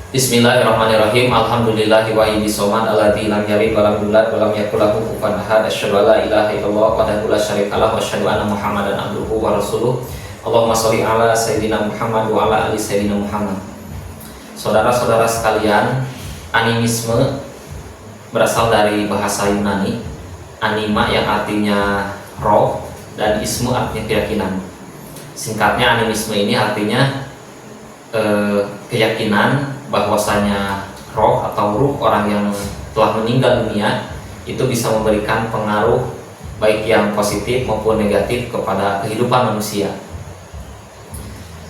Bismillahirrahmanirrahim. Alhamdulillahi wahidi somad alladzi lam yalid wa lam yulad wa lam yakul lahu kufuwan ahad. Asyhadu an la ilaha illallah wahdahu la syarika lah wa asyhadu anna Muhammadan abduhu wa rasuluh. Allahumma sholli ala sayyidina Muhammad wa ala ali sayyidina Muhammad. Saudara-saudara sekalian, animisme berasal dari bahasa Yunani. Anima yang artinya roh dan ismu artinya keyakinan. Singkatnya, animisme ini artinya keyakinan bahwasanya roh atau ruh orang yang telah meninggal dunia itu bisa memberikan pengaruh baik yang positif maupun negatif kepada kehidupan manusia.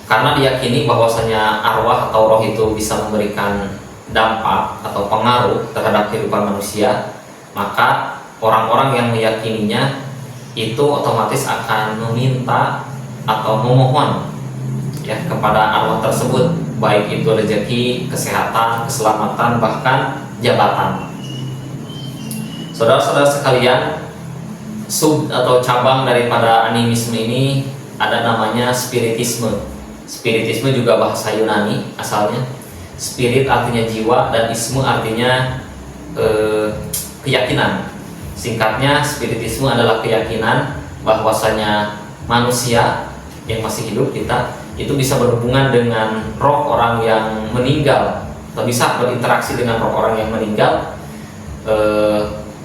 Karena diyakini bahwasanya arwah atau roh itu bisa memberikan dampak atau pengaruh terhadap kehidupan manusia, maka orang-orang yang meyakininya itu otomatis akan meminta atau memohon ya kepada arwah tersebut, baik itu rezeki, kesehatan, keselamatan, bahkan jabatan. Saudara-saudara sekalian, sub atau cabang daripada animisme ini ada namanya spiritisme. Spiritisme juga bahasa Yunani asalnya. Spirit artinya jiwa dan isme artinya keyakinan. Singkatnya, spiritisme adalah keyakinan bahwasanya manusia yang masih hidup kita itu bisa berhubungan dengan roh orang yang meninggal atau bisa berinteraksi dengan roh orang yang meninggal.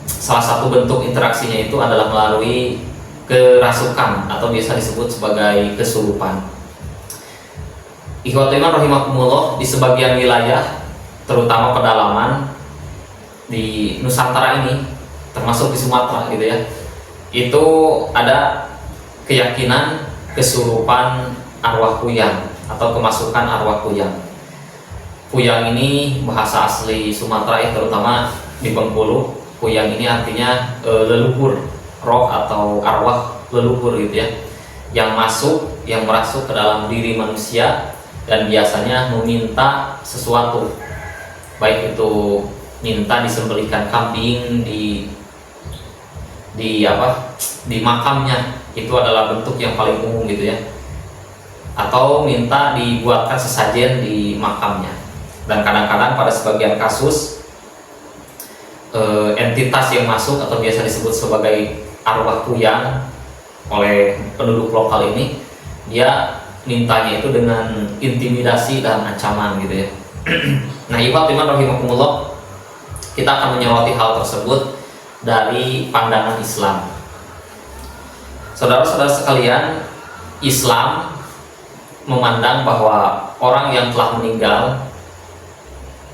Salah satu bentuk interaksinya itu adalah melalui kerasukan atau biasa disebut sebagai kesurupan. Ikhwatul iman rahimakumullah, di sebagian wilayah terutama pedalaman di Nusantara ini, termasuk di Sumatera gitu ya, itu ada keyakinan kesurupan arwah kuyang atau kemasukan arwah kuyang. Kuyang ini bahasa asli Sumatera ya, terutama di Bengkulu. Kuyang ini artinya leluhur, roh atau arwah leluhur gitu ya, yang merasuk ke dalam diri manusia dan biasanya meminta sesuatu, baik itu minta disembelihkan kambing di makamnya, itu adalah bentuk yang paling umum gitu ya, atau minta dibuatkan sesajen di makamnya. Dan kadang-kadang pada sebagian kasus entitas yang masuk atau biasa disebut sebagai arwah kuyang oleh penduduk lokal ini, dia mintanya itu dengan intimidasi dan ancaman gitu ya. Nah, ikhwatul iman rahimakumullah, kita akan menyoroti hal tersebut dari pandangan Islam. Saudara-saudara sekalian, Islam memandang bahwa orang yang telah meninggal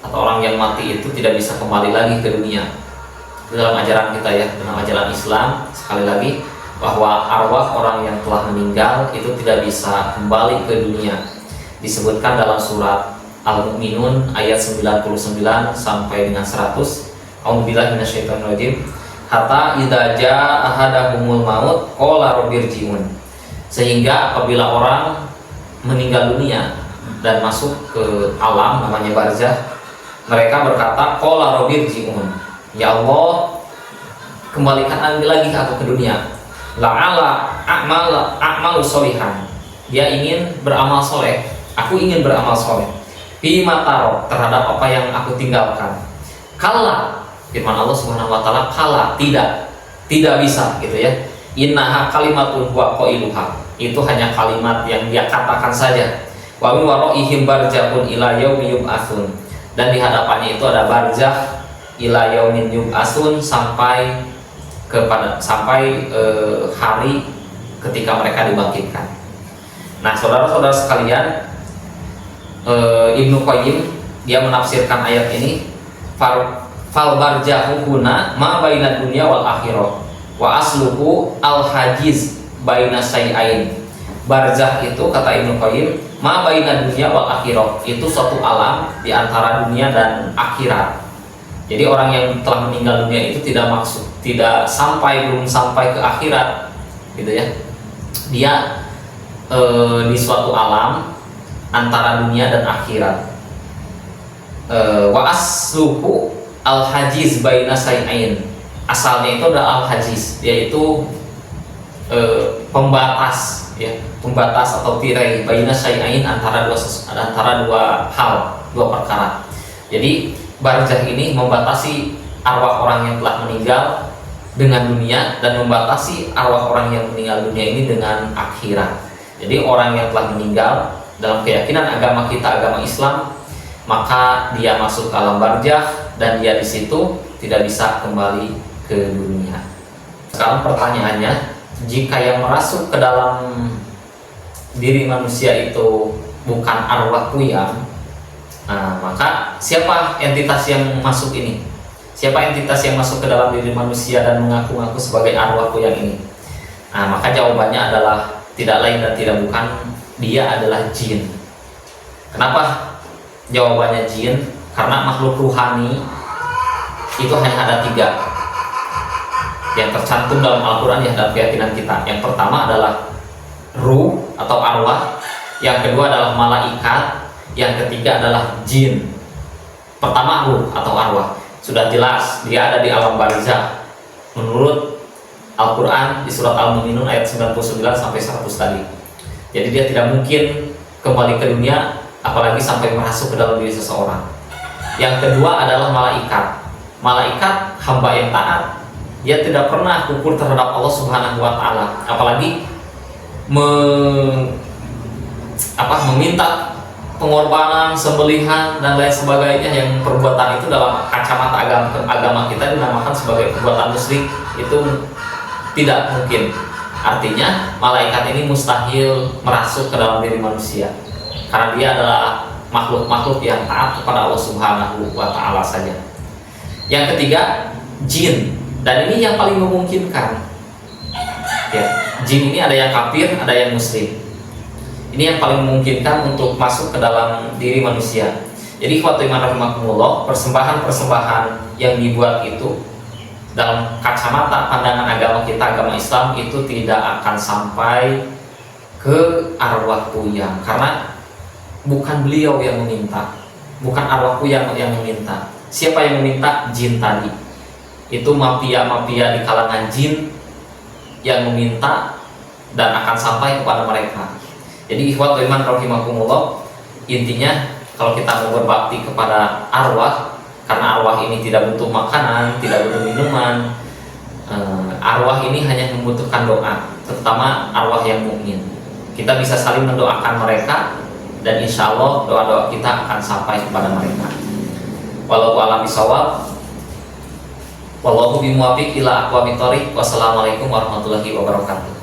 atau orang yang mati itu tidak bisa kembali lagi ke dunia. Dalam ajaran kita ya, dalam ajaran Islam, sekali lagi, bahwa arwah orang yang telah meninggal itu tidak bisa kembali ke dunia. Disebutkan dalam surat Al-Mu'minun ayat 99 sampai dengan 100. A'udzubillahi minasyaitonirrajim. Hatta idza jaa ahadahumul maut qala rabbirji'un. Sehingga apabila orang meninggal dunia dan masuk ke alam namanya barzah, mereka berkata qala rabbirji'un. Ya Allah, kembalikan lagi aku ke dunia. La'ala a'malu sholihan. Dia ingin beramal soleh. Aku ingin beramal soleh. Bima taro, terhadap apa yang aku tinggalkan. Kala, firman Allah Subhanahu wa taala, kala, tidak bisa gitu ya. Innaha kalimatun huwa qailuha. Itu hanya kalimat yang dia katakan saja. Wa min waraihim barzakhun ila yaumi yub'atsun. Dan di hadapannya itu ada barzakh ila yaumin yub'atsun, sampai hari ketika mereka dibangkitkan. Nah, saudara-saudara sekalian, Ibnu Qayyim dia menafsirkan ayat ini, fal barzahu huna ma baina dunya wal akhirah wa asluhu al hajiz baina syai'ain. Barzakh itu, kata Ibnu Qayyim, ma baina dunya wal akhirah, itu suatu alam di antara dunia dan akhirat. Jadi orang yang telah meninggal dunia itu belum sampai ke akhirat gitu ya. Dia di suatu alam antara dunia dan akhirat. Wa asluhu al-hajiz baina syai'ain. Asalnya itu adalah al-hajiz, yaitu pembatas ya, pembatas atau tirai baina syai'ain, antara dua hal, dua perkara. Jadi barzakh ini membatasi arwah orang yang telah meninggal dengan dunia dan membatasi arwah orang yang meninggal dunia ini dengan akhirat. Jadi orang yang telah meninggal dalam keyakinan agama kita, agama Islam, maka dia masuk ke alam barzakh dan dia di situ tidak bisa kembali ke dunia. Sekarang pertanyaannya, jika yang merasuk ke dalam diri manusia itu bukan arwah kuyang, maka siapa entitas yang masuk ini? Siapa entitas yang masuk ke dalam diri manusia dan mengaku-ngaku sebagai arwah kuyang ini? Maka jawabannya adalah tidak lain dan tidak bukan, dia adalah jin. Kenapa jawabannya jin? Karena makhluk ruhani itu hanya ada 3 yang tercantum dalam Al-Quran, yang dalam keyakinan kita. Yang pertama adalah ruh atau arwah, yang kedua adalah malaikat, yang ketiga adalah jin. Pertama ruh atau arwah, sudah jelas dia ada di alam barzakh menurut Al-Quran di surat Al-Mu'minun ayat 99 sampai 100 tadi. Jadi dia tidak mungkin kembali ke dunia, apalagi sampai merasuk ke dalam diri seseorang. Yang kedua adalah malaikat. Malaikat hamba yang taat, dia tidak pernah kufur terhadap Allah Subhanahu wa Ta'ala, apalagi meminta pengorbanan, sembelihan dan lain sebagainya, yang perbuatan itu dalam kacamata agama kita dinamakan sebagai perbuatan musyrik. Itu tidak mungkin. Artinya malaikat ini mustahil merasuk ke dalam diri manusia, karena dia adalah makhluk-makhluk yang taat kepada Allah Subhanahu wa Ta'ala saja. Yang ketiga, jin. Dan ini yang paling memungkinkan. Ya, jin ini ada yang kafir, ada yang muslim. Ini yang paling memungkinkan untuk masuk ke dalam diri manusia. Jadi ikhwatu iman rahimakumullah, persembahan-persembahan yang dibuat itu dalam kacamata pandangan agama kita, agama Islam, itu tidak akan sampai ke arwah kuyang, karena bukan beliau yang meminta, bukan arwah kuyang yang meminta. Siapa yang meminta? Jin tadi. Itu mafia-mafia di kalangan jin yang meminta dan akan sampai kepada mereka. Jadi ikhwatu iman rahimakumullah, intinya kalau kita mau berbakti kepada arwah, karena arwah ini tidak butuh makanan, tidak butuh minuman, arwah ini hanya membutuhkan doa, terutama arwah yang mukmin. Kita bisa saling mendoakan mereka, dan insya Allah doa-doa kita akan sampai kepada mereka. Wallahu a'lam bishawab. Wallahu bimuwaffiq ila aqwamit thoriq. Wassalamualaikum warahmatullahi wabarakatuh.